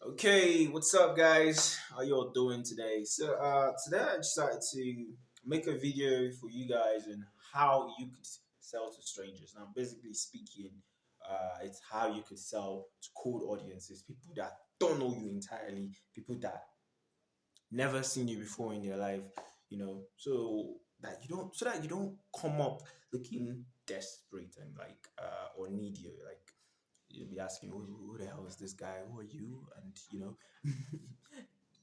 Okay, what's up, guys? How y'all doing today? Today I decided to make a video for you guys on how you could sell to strangers. Now, basically speaking, it's how you could sell to cold audiences, people that don't know you entirely, people that never seen you before in their life, so that you don't come up looking desperate and or needy, like you'll be asking, who the hell is this guy? Who are you? And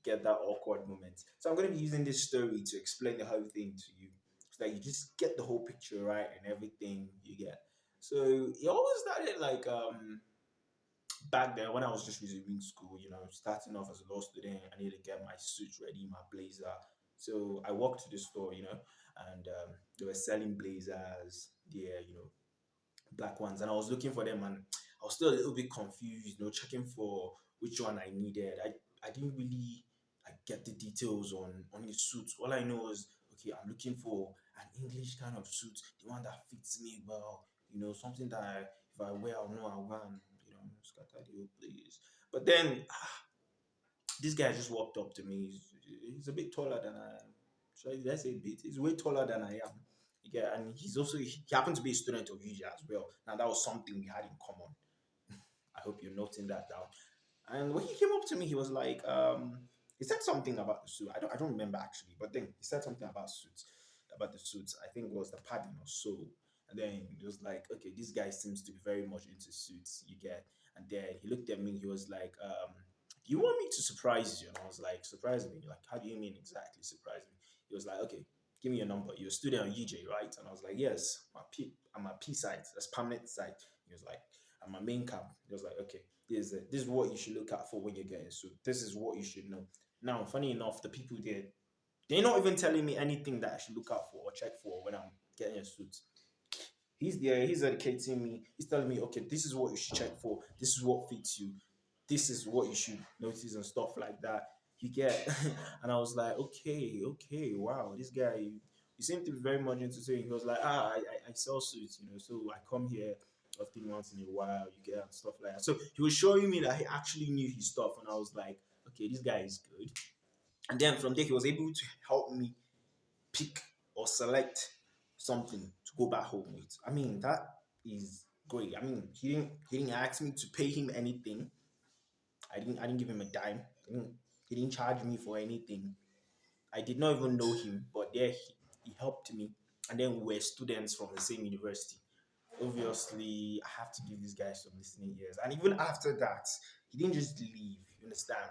get that awkward moment. So I'm going to be using this story to explain the whole thing to you, so that you just get the whole picture right and everything you get. So it always started back then when I was just resuming school. Starting off as a law student. I needed to get my suit ready, my blazer. So I walked to the store, and they were selling blazers. Yeah, black ones, and I was looking for them, and I was still a little bit confused, checking for which one I needed. I didn't really get the details on the suit. All I know is, okay, I'm looking for an English kind of suit, the one that fits me well, something that if I wear, I'll know I'll run, scatter the whole place. But then this guy just walked up to me. He's a bit taller than I am. So let's say a bit. He's way taller than I am. Yeah, and he happened to be a student of UJ as well. Now that was something we had in common. I hope you're noting that down. And when he came up to me, he was like, he said something about the suit. I don't remember actually, but then he said something about the suits. I think it was the padding or so. And then he was like, okay, this guy seems to be very much into suits. You get. And then he looked at me. He was like, do you want me to surprise you? And I was like, surprise me? Like, how do you mean exactly surprise me? He was like, okay, give me your number. You're a student on UJ, right? And I was like, yes, I'm a P site. That's permanent site. He was like, I'm a main camp. He was like, okay, this is what you should look out for when you're getting suit. This is what you should know. Now, funny enough, the people there, they're not even telling me anything that I should look out for or check for when I'm getting a suit. He's there, he's educating me, he's telling me, okay, this is what you should check for, this is what fits you, this is what you should notice and stuff like that. You get and I was like, okay, wow, this guy, you seem to be very much into saying. He was like, I sell suits, so I come here often once in a while, you get and stuff like that. So he was showing me that he actually knew his stuff, and I was like, okay, this guy is good. And then from there, he was able to help me pick or select something to go back home with. I mean, that is great. I mean, he didn't ask me to pay him anything. I didn't give him a dime. He didn't charge me for anything. I did not even know him, but there he helped me. And then we were students from the same university. Obviously, I have to give this guy some listening ears. And even after that, he didn't just leave. You understand?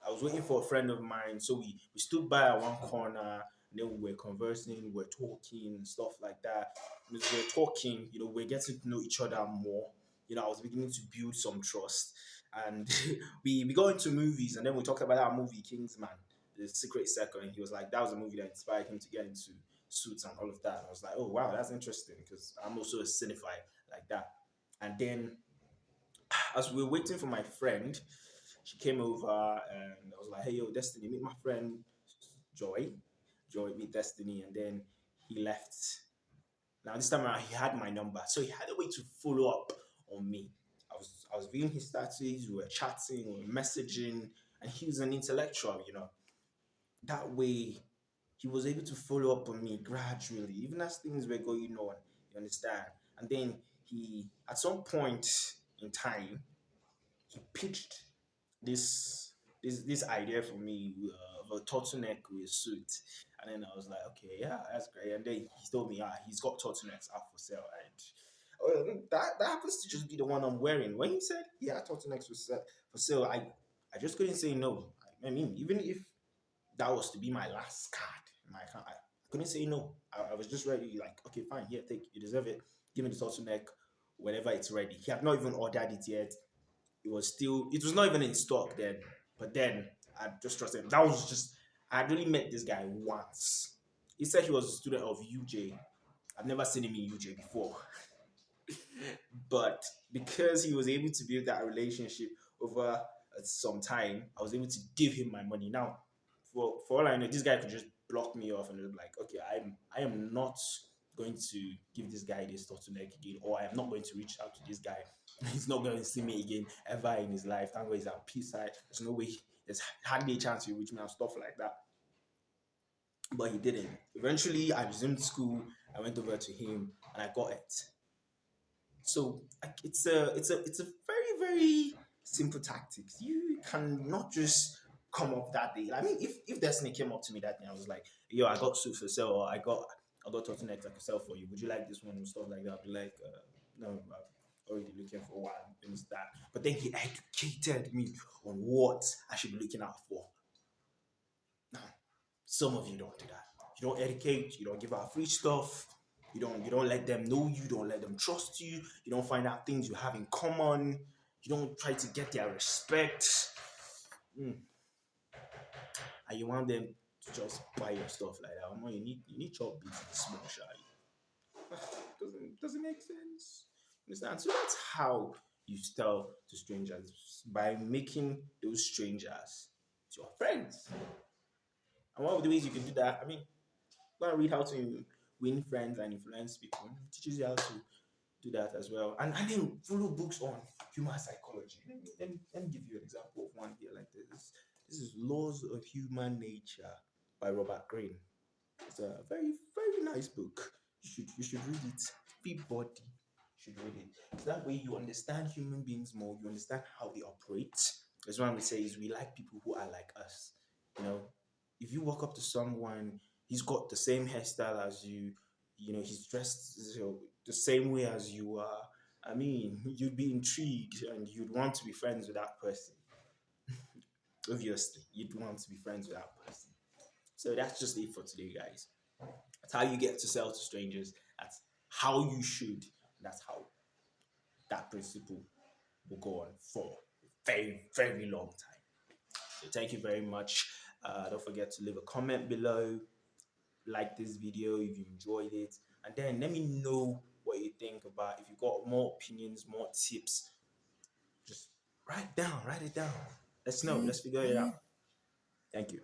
I was waiting for a friend of mine, so we stood by at one corner, and then we were conversing, we were talking, and stuff like that. And as we were talking, we we're getting to know each other more. I was beginning to build some trust, and we got into movies, and then we talked about that movie Kingsman, The Secret Circle, and he was like, that was a movie that inspired him to get into suits and all of that. And I was like, oh wow, that's interesting because I'm also a cinephile like that. And then as we were waiting for my friend, she came over and I was like, hey yo, Destiny, meet my friend Joy. Joy, meet Destiny, and then he left. Now this time around, he had my number, so he had a way to follow up on me. I was viewing his status, we were chatting, we were messaging, and he was an intellectual, that way he was able to follow up on me gradually, even as things were going on. You understand? And then at some point in time, he pitched this idea for me of a turtleneck with a suit, and then I was like, okay, yeah, that's great. And then he told me, he's got turtlenecks out for sale, and that happens to just be the one I'm wearing. When he said, yeah, turtlenecks for sale, I just couldn't say no. I mean, even if that was to be my last card in my account, I couldn't say no. I was just ready, like, okay, fine, here, take it, you deserve it. Give me the turtleneck whenever it's ready. He had not even ordered it yet. It was not even in stock then. But then I just trusted him. That was just I had only met this guy once. He said he was a student of UJ. I've never seen him in UJ before. But because he was able to build that relationship over some time, I was able to give him my money. Now, for all I know, this guy could just block me off and be like, okay, I am not going to give this guy this turtleneck again, or I am not going to reach out to this guy He's not going to see me again ever in his life. Thank God he's at peace side. There's no way, there's hardly a chance he'll reach me and stuff like that. But he didn't. Eventually, I resumed school. I went over to him and I got it. So it's a very simple tactics. You cannot just come up that day. I mean, if Destiny came up to me that day, I was like, "Yo, I got suits for sale, or I got Turtlenecks I could sell for you. Would you like this one and stuff like that?" I'd be like, "No, I'm already looking for one." Things that. But then he educated me on what I should be looking out for. Now, some of you don't do that. You don't educate. You don't give out free stuff. You don't let them know you. Don't let them trust you. You don't find out things you have in common. You don't try to get their respect. Mm. And you want them to just buy your stuff like that. Omo, you need your business small, shy. Doesn't make sense. Understand? So that's how you tell to strangers by making those strangers your friends. And one of the ways you can do that, I mean, go and read how to win friends and influence people. It teaches you how to do that as well. And then follow books on human psychology. Let me give you an example of one here like this. This is Laws of Human Nature by Robert Greene. It's a very nice book. You should read it. Everybody should read it. So that way you understand human beings more. You understand how they operate. That's why we say is we like people who are like us. You know, if you walk up to someone, he's got the same hairstyle as you. You know, he's dressed the same way as you are. I mean, you'd be intrigued and you'd want to be friends with that person. Obviously, you'd want to be friends with that person. So that's just it for today, guys. That's how you get to sell to strangers. That's how you should. That's how that principle will go on for a very long time. So thank you very much. Don't forget to leave a comment below, like this video if you enjoyed it, and then let me know what you think about. If you got more opinions, more tips, just write it down. Let's know. Let's figure it out. Thank you.